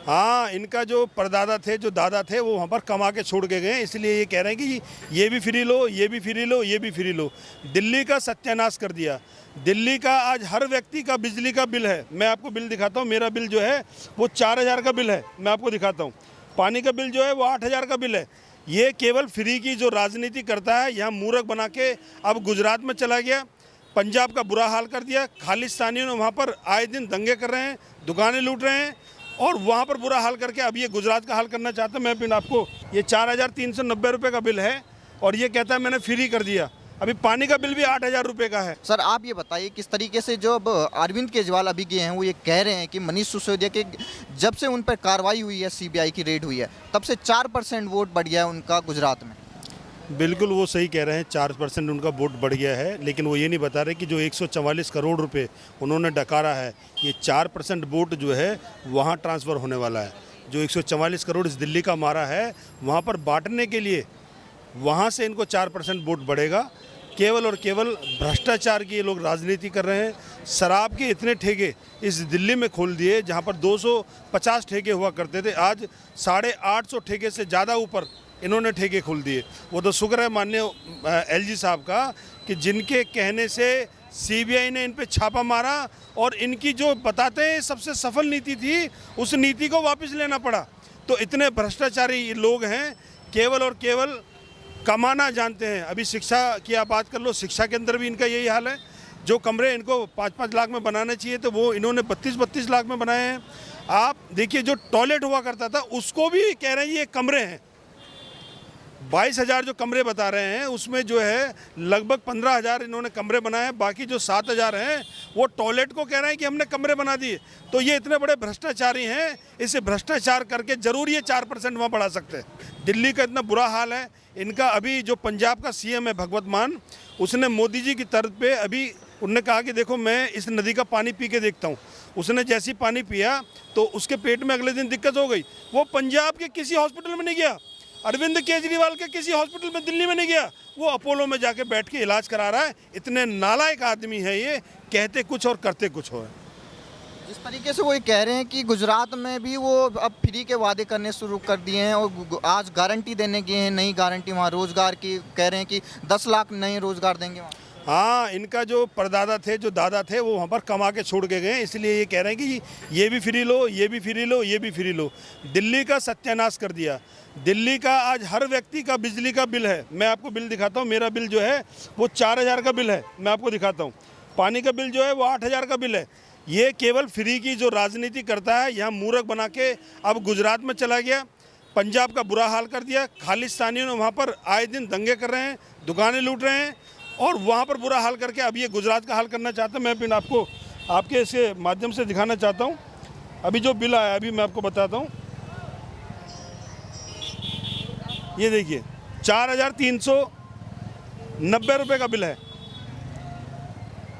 हाँ, इनका जो परदादा थे, जो दादा थे, वो वहाँ पर कमा के छोड़ के गए, इसलिए ये कह रहे हैं कि ये भी फ्री लो, ये भी फ्री लो, ये भी फ्री लो। दिल्ली का सत्यानाश कर दिया। दिल्ली का आज हर व्यक्ति का बिजली का बिल है। मैं आपको बिल दिखाता हूँ, मेरा बिल जो है वो 4,000 का बिल है, मैं आपको दिखाता हूँ। पानी का बिल जो है वो 8,000 का बिल है। ये केवल फ्री की जो राजनीति करता है, यहाँ मूर्ख बना के अब गुजरात में चला गया, पंजाब का बुरा हाल कर दिया। खालिस्तानियों ने वहाँ पर आए दिन दंगे कर रहे हैं, दुकानें लूट रहे हैं और वहाँ पर बुरा हाल करके अब ये गुजरात का हाल करना चाहते हैं। मैं पिन आपको, ये 4,390 रुपये का बिल है और ये कहता है मैंने फ्री कर दिया। अभी पानी का बिल भी 8,000 रुपये का है। सर आप ये बताइए किस तरीके से जो अब अरविंद केजरीवाल अभी गए हैं वो ये कह रहे हैं कि मनीष सिसोदिया के जब से उन पर कार्रवाई हुई है, सीबीआई की रेड हुई है, तब से 4% वोट बढ़ गया है उनका गुजरात में। बिल्कुल वो सही कह रहे हैं, 4% उनका वोट बढ़ गया है, लेकिन वो ये नहीं बता रहे कि जो 144 करोड़ रुपए उन्होंने डकारा है, ये 4% वोट जो है वहाँ ट्रांसफ़र होने वाला है। जो 144 करोड़ इस दिल्ली का मारा है, वहाँ पर बांटने के लिए वहाँ से इनको 4% वोट बढ़ेगा। केवल और केवल भ्रष्टाचार की ये लोग राजनीति कर रहे हैं। शराब के इतने ठेके इस दिल्ली में खोल दिए, जहाँ पर 250 ठेके हुआ करते थे, आज 850 ठेके से ज़्यादा ऊपर इन्होंने ठेके खोल दिए। वो तो शुक्र है माननीय एलजी साहब का कि जिनके कहने से सीबीआई ने इन पे छापा मारा और इनकी जो बताते हैं सबसे सफल नीति थी, उस नीति को वापस लेना पड़ा। तो इतने भ्रष्टाचारी लोग हैं, केवल और केवल कमाना जानते हैं। अभी शिक्षा की आप बात कर लो, शिक्षा के अंदर भी इनका यही हाल है। जो कमरे इनको 5-5 लाख में बनाना चाहिए तो वो इन्होंने 32-32 लाख में बनाए हैं। आप देखिए, जो टॉयलेट हुआ करता था उसको भी कह रहे हैं ये कमरे हैं। 22,000 जो कमरे बता रहे हैं उसमें जो है लगभग 15,000 इन्होंने कमरे बनाए हैं, बाकी जो 7,000 हैं वो टॉयलेट को कह रहे हैं कि हमने कमरे बना दिए। तो ये इतने बड़े भ्रष्टाचारी हैं, इसे भ्रष्टाचार करके जरूर ये 4% वहाँ बढ़ा सकते हैं। दिल्ली का इतना बुरा हाल है इनका। अभी जो पंजाब का सीएम है भगवत मान, उसने मोदी जी की तर्ज पे अभी उन्होंने कहा कि देखो मैं इस नदी का पानी पी के देखता हूँ। उसने जैसी पानी पिया तो उसके पेट में अगले दिन दिक्कत हो गई। वो पंजाब के किसी हॉस्पिटल में नहीं गया, अरविंद केजरीवाल के किसी हॉस्पिटल में दिल्ली में नहीं गया, वो अपोलो में जाके बैठ के इलाज करा रहा है। इतने नालायक आदमी है ये, कहते कुछ और करते कुछ हो। जिस तरीके से वो ये कह रहे हैं कि गुजरात में भी वो अब फ्री के वादे करने शुरू कर दिए हैं और आज गारंटी देने गए हैं, नई गारंटी वहाँ रोजगार की, कह रहे हैं कि 10 लाख नए रोजगार देंगे वहाँ। हाँ, इनका जो परदादा थे, जो दादा थे, वो वहाँ पर कमा के छोड़ के गए, इसलिए ये कह रहे हैं कि ये भी फ्री लो, ये भी फ्री लो, ये भी फ्री लो। दिल्ली का सत्यानाश कर दिया। दिल्ली का आज हर व्यक्ति का बिजली का बिल है। मैं आपको बिल दिखाता हूँ, मेरा बिल जो है वो 4,000 का बिल है, मैं आपको दिखाता हूँ। पानी का बिल जो है वो 8,000 का बिल है। ये केवल फ्री की जो राजनीति करता है, यहाँ मूर्ख बना के अब गुजरात में चला गया, पंजाब का बुरा हाल कर दिया। खालिस्तानियों ने वहाँ पर आए दिन दंगे कर रहे हैं, दुकानें लूट रहे हैं और वहाँ पर बुरा हाल करके अब ये गुजरात का हाल करना चाहते हैं। मैं पिन आपको आपके इसके माध्यम से दिखाना चाहता हूँ। अभी जो बिल आया अभी मैं आपको बताता हूँ, ये देखिए 4,390 रुपये का बिल है।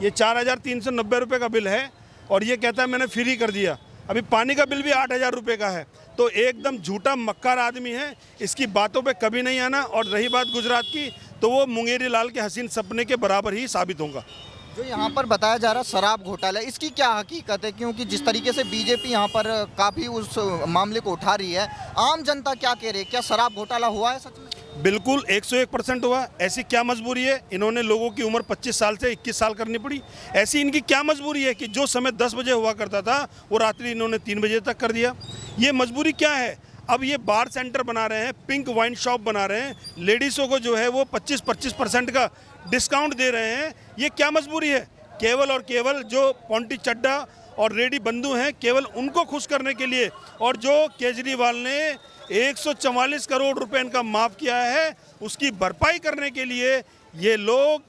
ये 4,390 रुपये का बिल है और ये कहता है मैंने फ्री कर दिया। अभी पानी का बिल भी 8,000 रुपये का है। तो एकदम झूठा मक्कार आदमी है, इसकी बातों पे कभी नहीं आना। और रही बात गुजरात की, तो वो मुंगेरी लाल के हसीन सपने के बराबर ही साबित होगा। जो यहाँ पर बताया जा रहा शराब घोटाला, इसकी क्या हकीकत है? क्योंकि जिस तरीके से बीजेपी यहाँ पर काफ़ी उस मामले को उठा रही है, आम जनता क्या कह रही है? क्या शराब घोटाला हुआ है सच में? बिल्कुल 101% हुआ। ऐसी क्या मजबूरी है? इन्होंने लोगों की उम्र 25 साल से 21 साल करनी पड़ी। ऐसी इनकी क्या मजबूरी है कि जो समय 10 बजे हुआ करता था वो रात्रि इन्होंने 3 बजे तक कर दिया? ये मजबूरी क्या है? अब ये बार सेंटर बना रहे हैं, पिंक वाइन शॉप बना रहे हैं, लेडीज़ों को जो है वो 25% का डिस्काउंट दे रहे हैं। ये क्या मजबूरी है? केवल और केवल जो पॉन्टी चड्डा और रेडी बंधु हैं, केवल उनको खुश करने के लिए। और जो केजरीवाल ने 144 करोड़ रुपए इनका माफ़ किया है, उसकी भरपाई करने के लिए ये लोग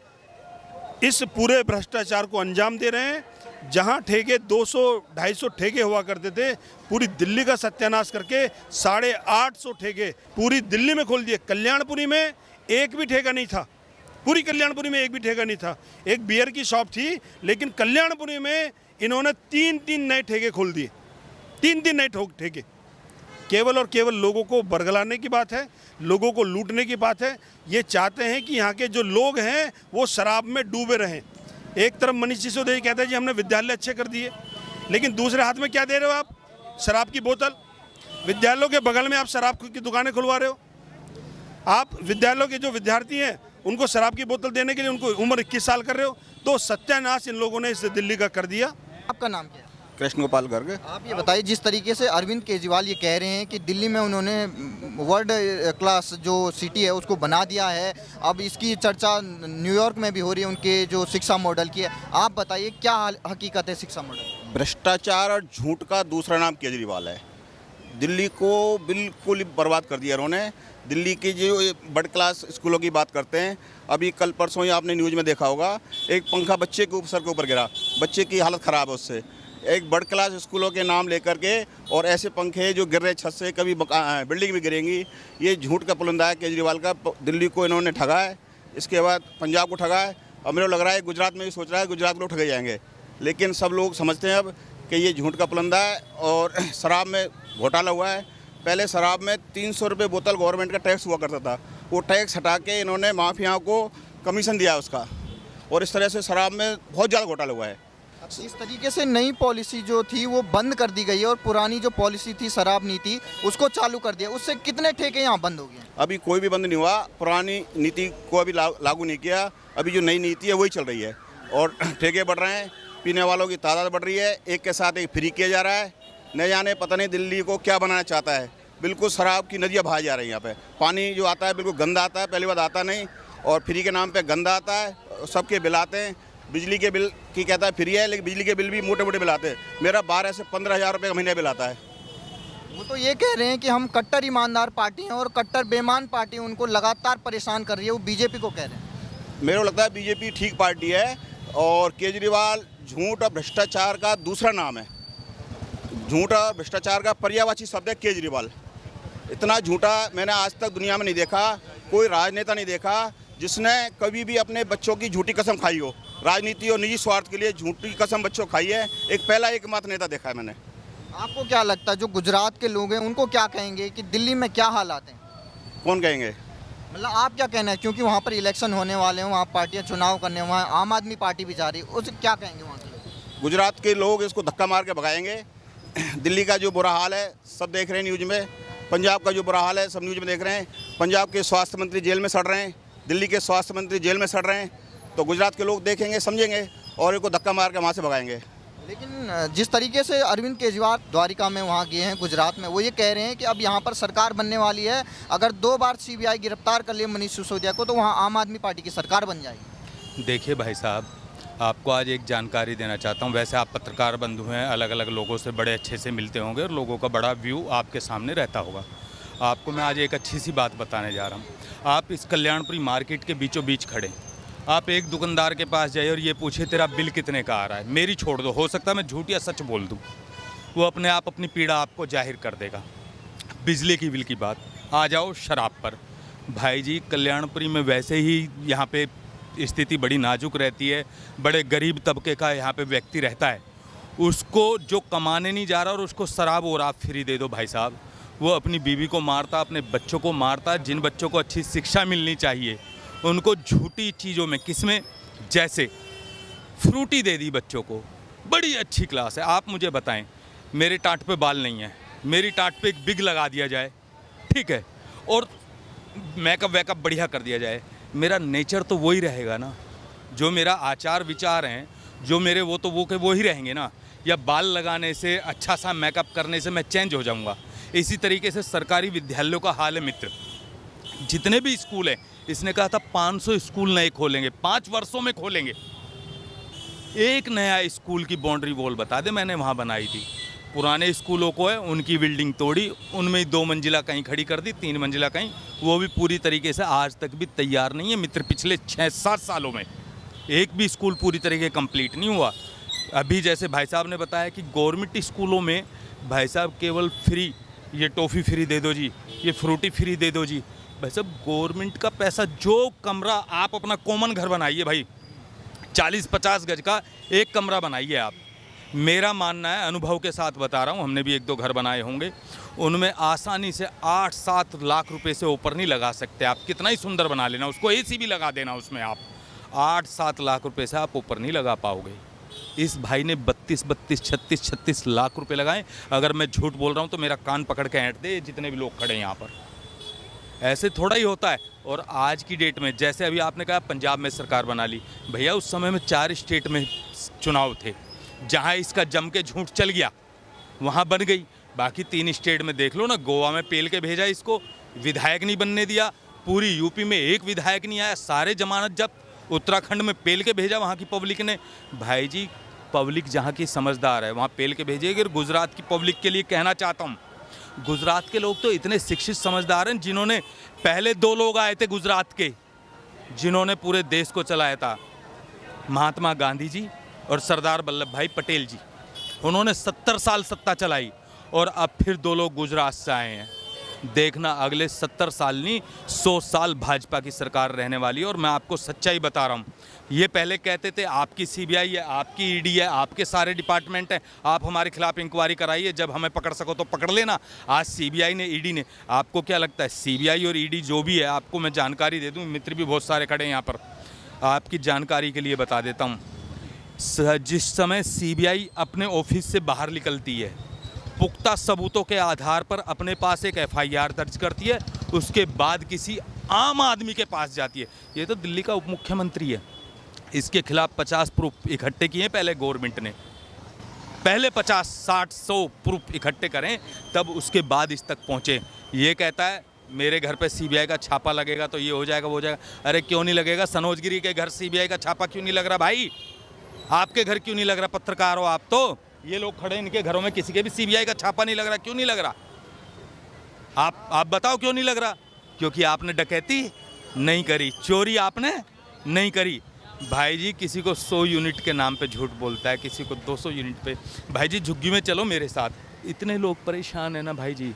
इस पूरे भ्रष्टाचार को अंजाम दे रहे हैं। जहां ठेके 200-250 ठेके हुआ करते थे, पूरी दिल्ली का सत्यानाश करके 850 ठेके पूरी दिल्ली में खोल दिए। कल्याणपुरी में एक भी ठेका नहीं था, पूरी कल्याणपुरी में एक भी ठेका नहीं था। एक बियर की शॉप थी, लेकिन कल्याणपुरी में इन्होंने 3-3 नए ठेके खोल दिए, 3-3 नए ठेके। केवल और केवल लोगों को बरगलाने की बात है, लोगों को लूटने की बात है। ये चाहते हैं कि यहाँ के जो लोग हैं वो शराब में डूबे रहें। एक तरफ मनीष सिसोदिया कहते हैं जी हमने विद्यालय अच्छे कर दिए, लेकिन दूसरे हाथ में क्या दे रहे हो आप? शराब की बोतल। विद्यालयों के बगल में आप शराब की दुकानें खुलवा रहे हो। आप विद्यालयों के जो विद्यार्थी हैं उनको शराब की बोतल देने के लिए उनको उम्र 21 साल कर रहे हो। तो सत्यानाश इन लोगों ने इस दिल्ली का कर दिया। आपका नाम क्या है? कृष्ण गोपाल गर्ग। आप ये बताइए, जिस तरीके से अरविंद केजरीवाल ये कह रहे हैं कि दिल्ली में उन्होंने वर्ल्ड क्लास जो सिटी है उसको बना दिया है, अब इसकी चर्चा न्यूयॉर्क में भी हो रही है उनके जो शिक्षा मॉडल की है, आप बताइए क्या हकीकत है शिक्षा मॉडल? भ्रष्टाचार और झूठ का दूसरा नाम केजरीवाल है। दिल्ली को बिल्कुल बर्बाद कर दिया उन्होंने। दिल्ली की जो बड़ क्लास स्कूलों की बात करते हैं, अभी कल परसों ही आपने न्यूज़ में देखा होगा, एक पंखा बच्चे के सर के ऊपर गिरा, बच्चे की हालत ख़राब है उससे। एक बड़ क्लास स्कूलों के नाम लेकर के और ऐसे पंखे जो गिर रहे छत से, कभी बिल्डिंग भी गिरेंगी, ये झूठ का पुलंदा है केजरीवाल का। दिल्ली को इन्होंने ठगा है, इसके बाद पंजाब को ठगा है, अब मेरे को लग रहा है गुजरात में भी सोच रहा है गुजरात के लोग ठगे जाएंगे। लेकिन सब लोग समझते हैं अब कि ये झूठ का पुलंदा है। और शराब में घोटाला हुआ है। पहले शराब में 300 रुपये बोतल गवर्नमेंट का टैक्स हुआ करता था, वो टैक्स हटा के इन्होंने माफियाओं को कमीशन दिया उसका, और इस तरह से शराब में बहुत ज़्यादा घोटाला हुआ है। इस तरीके से नई पॉलिसी जो थी वो बंद कर दी गई है और पुरानी जो पॉलिसी थी शराब नीति उसको चालू कर दिया। उससे कितने ठेके यहाँ बंद हो गए? अभी कोई भी बंद नहीं हुआ, पुरानी नीति को अभी लागू नहीं किया। अभी जो नई नीति है वही चल रही है और ठेके बढ़ रहे हैं, पीने वालों की तादाद बढ़ रही है, एक के साथ एक फ्री किया जा रहा है। न जाने पता नहीं दिल्ली को क्या बनाना चाहता है। बिल्कुल शराब की नदियाँ बहाई जा रही हैं यहाँ पे। पानी जो आता है बिल्कुल गंदा आता है, पहली बात आता नहीं, और फ्री के नाम पे गंदा आता है। सबके बिल आते हैं, बिजली के बिल की कहता है फ्री है, लेकिन बिजली के बिल भी मोटे मोटे बिल आते हैं। मेरा 12 से 15,000 रुपये का महीने बिल आता है। वो तो ये कह रहे हैं कि हम कट्टर ईमानदार पार्टी हैं और कट्टर बेईमान पार्टी उनको लगातार परेशान कर रही है, वो बीजेपी को कह रहे हैं। मेरे को लगता है बीजेपी ठीक पार्टी है और केजरीवाल झूठ और भ्रष्टाचार का दूसरा नाम है। झूठ और भ्रष्टाचार का पर्यायवाची शब्द है केजरीवाल। इतना झूठा मैंने आज तक दुनिया में नहीं देखा, कोई राजनेता नहीं देखा जिसने कभी भी अपने बच्चों की झूठी कसम खाई हो। राजनीति और निजी स्वार्थ के लिए झूठी कसम बच्चों खाई है, एक पहला एकमात्र नेता देखा है मैंने। आपको क्या लगता है जो गुजरात के लोग हैं उनको क्या कहेंगे कि दिल्ली में क्या हालात हैं? कौन कहेंगे? मतलब आप क्या कहना है, क्योंकि वहाँ पर इलेक्शन होने वाले हैं, वहाँ पार्टियाँ चुनाव करने, वहाँ आम आदमी पार्टी भी जा रही है, उसे क्या कहेंगे वहाँ के लोग? गुजरात के लोग इसको धक्का मार के भगाएंगे। दिल्ली का जो बुरा हाल है सब देख रहे हैं न्यूज़ में, पंजाब का जो बुरा हाल है सब न्यूज़ में देख रहे हैं। पंजाब के स्वास्थ्य मंत्री जेल में सड़ रहे हैं, दिल्ली के स्वास्थ्य मंत्री जेल में सड़ रहे हैं। तो गुजरात के लोग देखेंगे, समझेंगे और इनको धक्का मार के वहाँ से भगाएंगे। लेकिन जिस तरीके से अरविंद केजरीवाल द्वारिका में वहाँ गए हैं गुजरात में, वो ये कह रहे हैं कि अब यहाँ पर सरकार बनने वाली है, अगर 2 बार सीबीआई गिरफ्तार कर लिए मनीष सिसोदिया को तो वहाँ आम आदमी पार्टी की सरकार बन जाएगी। देखिए भाई साहब, आपको आज एक जानकारी देना चाहता हूँ। वैसे आप पत्रकार बंधु हैं, अलग अलग लोगों से बड़े अच्छे से मिलते होंगे और लोगों का बड़ा व्यू आपके सामने रहता होगा। आपको मैं आज एक अच्छी सी बात बताने जा रहा हूँ। आप इस कल्याणपुरी मार्केट के बीचों बीच खड़े, आप एक दुकानदार के पास जाइए और ये पूछे तेरा बिल कितने का आ रहा है। मेरी छोड़ दो, हो सकता है मैं झूठ या सच बोल दूँ, वो अपने आप अपनी पीड़ा आपको जाहिर कर देगा। बिजली की बिल की बात, आ जाओ शराब पर। भाई जी, कल्याणपुरी में वैसे ही यहाँ पे स्थिति बड़ी नाजुक रहती है, बड़े गरीब तबके का यहाँ पे व्यक्ति रहता है, उसको जो कमाने नहीं जा रहा और उसको शराब और आप फ्री दे दो भाई साहब, वो अपनी बीवी को मारता, अपने बच्चों को मारता। जिन बच्चों को अच्छी शिक्षा मिलनी चाहिए उनको झूठी चीज़ों में, किसमें, जैसे फ्रूटी दे दी बच्चों को, बड़ी अच्छी क्लास है। आप मुझे बताएं, मेरे टाट पे बाल नहीं है, मेरी टाट पे एक बिग लगा दिया जाए, ठीक है, और मेकअप वेकअप बढ़िया कर दिया जाए, मेरा नेचर तो वही रहेगा ना, जो मेरा आचार विचार हैं, जो मेरे वो तो वो ही रहेंगे ना। या बाल लगाने से, अच्छा सा मेकअप करने से मैं चेंज हो जाऊंगा? इसी तरीके से सरकारी विद्यालयों का हाल है मित्र। जितने भी स्कूल हैं, इसने कहा था 500 स्कूल नए खोलेंगे, 5 वर्षों में खोलेंगे। एक नया स्कूल की बाउंड्री वॉल बता दे, मैंने वहाँ बनाई थी। पुराने स्कूलों को है उनकी बिल्डिंग तोड़ी, उनमें 2 मंजिला कहीं खड़ी कर दी, 3 मंजिला कहीं, वो भी पूरी तरीके से आज तक भी तैयार नहीं है मित्र। पिछले 6-7 सालों में एक भी स्कूल पूरी तरीके कंप्लीट नहीं हुआ। अभी जैसे भाई साहब ने बताया कि गवर्नमेंट स्कूलों में भाई साहब केवल फ्री, ये टॉफ़ी फ्री दे दो जी, ये फ्रूटी फ्री दे दो जी। भाई साहब, गवर्नमेंट का पैसा, जो कमरा आप अपना कॉमन घर बनाइए भाई, 40-50 गज का एक कमरा बनाइए आप। मेरा मानना है, अनुभव के साथ बता रहा हूँ, हमने भी 1-2 घर बनाए होंगे, उनमें आसानी से 8-7 लाख रुपए से ऊपर नहीं लगा सकते आप। कितना ही सुंदर बना लेना उसको, AC भी लगा देना उसमें, आप 8-7 लाख रुपए से आप ऊपर नहीं लगा पाओगे। इस भाई ने 36 लाख रुपए लगाए। अगर मैं झूठ बोल रहा हूँ तो मेरा कान पकड़ के ऐंठ दे जितने भी लोग खड़े हैं यहाँ पर। ऐसे थोड़ा ही होता है। और आज की डेट में जैसे अभी आपने कहा पंजाब में सरकार बना ली, भैया उस समय में 4 स्टेट में चुनाव थे, जहाँ इसका जम के झूठ चल गया वहाँ बन गई। बाकी 3 स्टेट में देख लो ना, गोवा में पेल के भेजा इसको, विधायक नहीं बनने दिया। पूरी यूपी में एक विधायक नहीं आया, सारे जमानत जब्त। उत्तराखंड में पेल के भेजा वहाँ की पब्लिक ने। भाई जी पब्लिक जहाँ की समझदार है वहाँ पेल के भेजेगी। और गुजरात की पब्लिक के लिए कहना चाहता हूँ, गुजरात के लोग तो इतने शिक्षित समझदार हैं, जिन्होंने पहले 2 लोग आए थे गुजरात के जिन्होंने पूरे देश को चलाया था, महात्मा गांधी जी और सरदार वल्लभ भाई पटेल जी। उन्होंने 70 साल सत्ता चलाई और अब फिर 2 लोग गुजरात से आए हैं। देखना अगले 70 साल नहीं 100 साल भाजपा की सरकार रहने वाली है। और मैं आपको सच्चाई बता रहा हूँ, ये पहले कहते थे आपकी सीबीआई है, आपकी ईडी है, आपके सारे डिपार्टमेंट हैं, आप हमारे खिलाफ इंक्वायरी कराइए, जब हमें पकड़ सको तो पकड़ लेना। आज सीबीआई ने, ईडी ने, आपको क्या लगता है सीबीआई और ईडी जो भी है, आपको मैं जानकारी दे दूँ, मित्र भी बहुत सारे खड़े हैं यहाँ पर, आपकी जानकारी के लिए बता देता हूँ। जिस समय सीबीआई अपने ऑफिस से बाहर निकलती है, पुख्ता सबूतों के आधार पर अपने पास एक एफआईआर दर्ज करती है, उसके बाद किसी आम आदमी के पास जाती है। ये तो दिल्ली का उप मुख्यमंत्री है, इसके खिलाफ 50 प्रूफ इकट्ठे किए पहले गवर्नमेंट ने। पहले 50, 60, 100 प्रूफ इकट्ठे करें तब उसके बाद इस तक पहुँचे। ये कहता है मेरे घर पे सीबीआई का छापा लगेगा तो ये हो जाएगा वो हो जाएगा। अरे क्यों नहीं लगेगा? सनोज गिरी के घर सीबीआई का छापा क्यों नहीं लग रहा भाई? आपके घर क्यों नहीं लग रहा? पत्रकार हो आप तो, ये लोग खड़े, इनके घरों में किसी के भी सीबीआई का छापा नहीं लग रहा। क्यों नहीं लग रहा? आप बताओ क्यों नहीं लग रहा? क्योंकि आपने डकैती नहीं करी, चोरी आपने नहीं करी। भाई जी किसी को 100 यूनिट के नाम पे झूठ बोलता है, किसी को 200 यूनिट पे। भाई जी झुग्गी में चलो मेरे साथ, इतने लोग परेशान है ना भाई जी।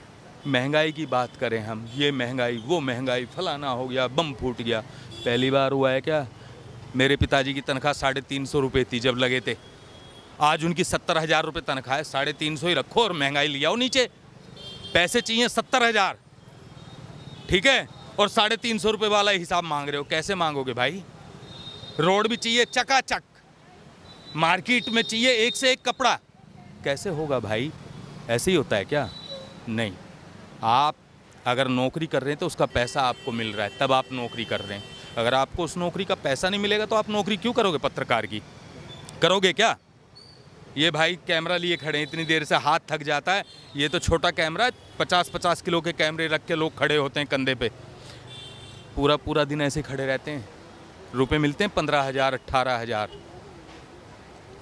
महंगाई की बात करें हम, ये महंगाई वो महंगाई, फलाना हो गया, बम फूट गया। पहली बार हुआ है क्या? मेरे पिताजी की तनख्वाह 350 रुपये थी जब लगे थे, आज उनकी 70,000 रुपये तनख्वाह है। 350 ही रखो और महंगाई ले आओ नीचे। पैसे चाहिए 70,000, ठीक है, और 350 रुपये वाला हिसाब मांग रहे हो। कैसे मांगोगे भाई? रोड भी चाहिए चकाचक, मार्केट में चाहिए एक से एक कपड़ा, कैसे होगा भाई? ऐसे ही होता है क्या? नहीं। आप अगर नौकरी कर रहे हैं तो उसका पैसा आपको मिल रहा है, तब आप नौकरी कर रहे हैं। अगर आपको उस नौकरी का पैसा नहीं मिलेगा तो आप नौकरी क्यों करोगे? पत्रकार की करोगे क्या? ये भाई कैमरा लिए खड़े हैं, इतनी देर से हाथ थक जाता है। ये तो छोटा कैमरा है, 50-50 किलो के कैमरे रख के लोग खड़े होते हैं कंधे पे, पूरा दिन ऐसे खड़े रहते हैं। रुपए मिलते हैं 15,000, 18,000।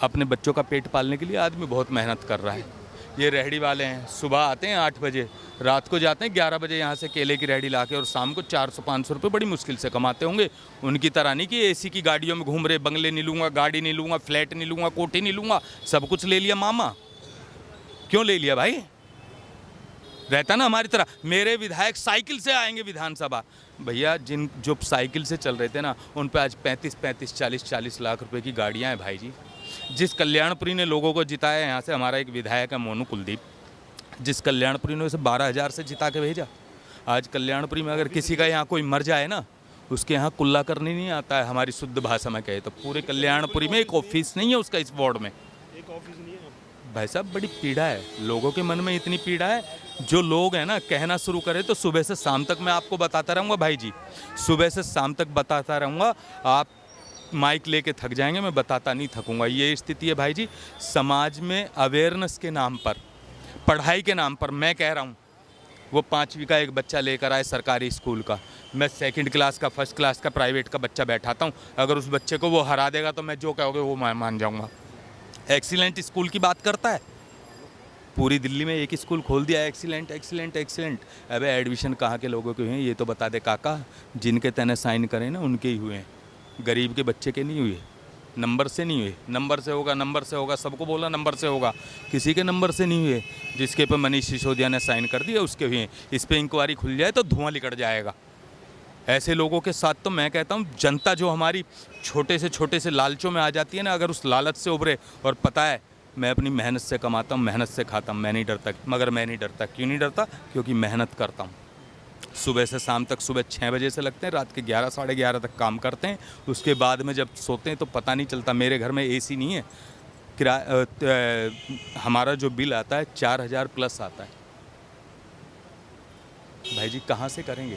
अपने बच्चों का पेट पालने के लिए आदमी बहुत मेहनत कर रहा है। ये रेहड़ी वाले हैं, सुबह आते हैं 8 बजे, रात को जाते हैं 11 बजे यहाँ से केले की रेहड़ी ला के, और शाम को 400-500 रुपये बड़ी मुश्किल से कमाते होंगे। उनकी तरह नहीं कि एसी की गाड़ियों में घूम रहे, बंगले नहीं लूँगा, गाड़ी नहीं लूँगा, फ्लैट नहीं लूँगा, कोठी नहीं लूँगा, सब कुछ ले लिया मामा। क्यों ले लिया भाई? रहता ना हमारी तरह। मेरे विधायक साइकिल से आएंगे विधानसभा। भैया जो साइकिल से चल रहे थे ना, उन पर आज 35-35, 40-40 लाख रुपए की गाड़ियाँ हैं भाई जी। जिस कल्याणपुरी ने लोगों को जिताया, यहाँ से हमारा एक विधायक है मोनू कुलदीप, जिस कल्याणपुरी ने उसे 12,000 से जिता के भेजा। आज कल्याणपुरी में अगर किसी का यहाँ कोई मर जाए ना, उसके यहाँ कुल्ला करने नहीं आता है, हमारी शुद्ध भाषा में कहे तो। पूरे कल्याणपुरी में एक ऑफिस नहीं है उसका, इस वार्ड में एक ऑफिस नहीं है। भाई साहब बड़ी पीड़ा है, लोगों के मन में इतनी पीड़ा है। जो लोग हैं ना, कहना शुरू करें तो सुबह से शाम तक मैं आपको बताता रहूँगा भाई जी, सुबह से शाम तक बताता रहूँगा। आप माइक लेके थक जाएंगे, मैं बताता नहीं थकूंगा। ये स्थिति है भाई जी। समाज में अवेयरनेस के नाम पर, पढ़ाई के नाम पर, मैं कह रहा हूँ, वो 5वीं का एक बच्चा लेकर आए सरकारी स्कूल का, मैं 2nd क्लास का, 1st क्लास का प्राइवेट का बच्चा बैठाता हूँ। अगर उस बच्चे को वो हरा देगा तो मैं जो कहोगे वो मैं मान जाऊँगा। एक्सीलेंट स्कूल की बात करता है, पूरी दिल्ली में एक स्कूल खोल दिया, एक्सीलेंट एक्सीलेंट एक्सीलेंट। अबे एडमिशन कहाँ के लोगों के हुए हैं ये तो बता दे काका। जिनके तने साइन करें ना उनके ही हुए हैं, गरीब के बच्चे के नहीं हुए। नंबर से नहीं हुए, नंबर से होगा, नंबर से होगा, सबको बोला नंबर से होगा, किसी के नंबर से नहीं हुए। जिसके पे मनीष सिसोदिया ने साइन कर दिया उसके हुए। इस पे इंक्वायरी खुल जाए तो धुआं निकल जाएगा। ऐसे लोगों के साथ तो मैं कहता हूँ जनता जो हमारी छोटे से लालचों में आ जाती है ना, अगर उस लालच से उभरे और पता है मैं अपनी मेहनत से कमाता हूँ, मेहनत से खाता हूँ, मैं नहीं डरता। मगर मैं नहीं डरता, क्यों नहीं डरता? क्योंकि मेहनत करता हूँ। सुबह से शाम तक, सुबह 6 बजे से लगते हैं, रात के 11, साढ़े 11 तक काम करते हैं। उसके बाद में जब सोते हैं तो पता नहीं चलता। मेरे घर में एसी नहीं है, हमारा जो बिल आता है 4,000 प्लस आता है। भाई जी कहाँ से करेंगे?